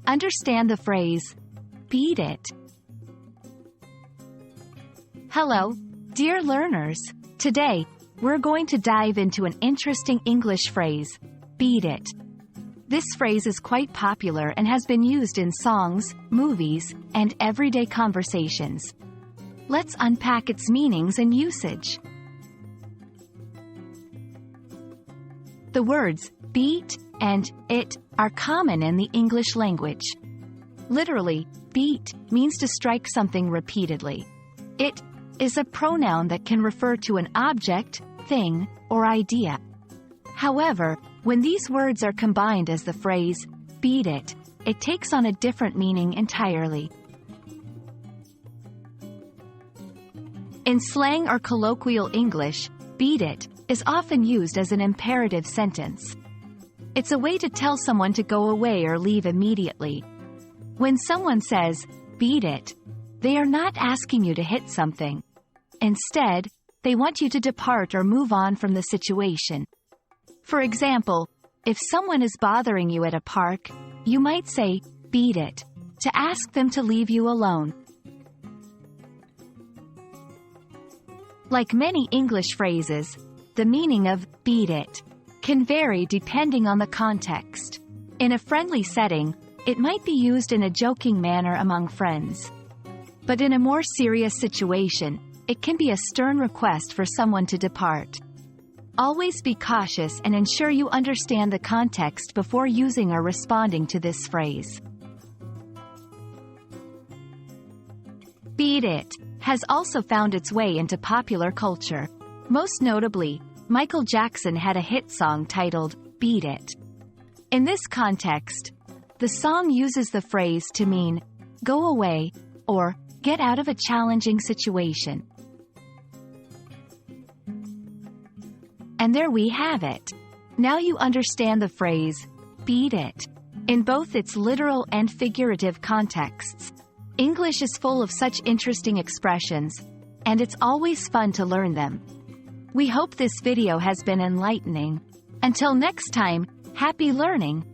Understand the phrase, beat it. Hello, dear learners. Today, we're going to dive into an interesting English phrase, beat it. This phrase is quite popular and has been used in songs, movies, and everyday conversations. Let's unpack its meanings and usage. The words beat and it are common in the English language. Literally, beat means to strike something repeatedly. It is a pronoun that can refer to an object, thing, or idea. However, when these words are combined as the phrase, beat it, it takes on a different meaning entirely. In slang or colloquial English, beat it is often used as an imperative sentence. It's a way to tell someone to go away or leave immediately. When someone says, beat it, they are not asking you to hit something. Instead, they want you to depart or move on from the situation. For example, if someone is bothering you at a park, you might say, beat it, to ask them to leave you alone. Like many English phrases, the meaning of beat it can vary depending on the context. In a friendly setting, it might be used in a joking manner among friends. But in a more serious situation, it can be a stern request for someone to depart. Always be cautious and ensure you understand the context before using or responding to this phrase. Beat it has also found its way into popular culture. Most notably, Michael Jackson had a hit song titled, Beat It. In this context, the song uses the phrase to mean, go away, or get out of a challenging situation. And there we have it. Now you understand the phrase, beat it, in both its literal and figurative contexts. English is full of such interesting expressions, and it's always fun to learn them. We hope this video has been enlightening. Until next time, happy learning!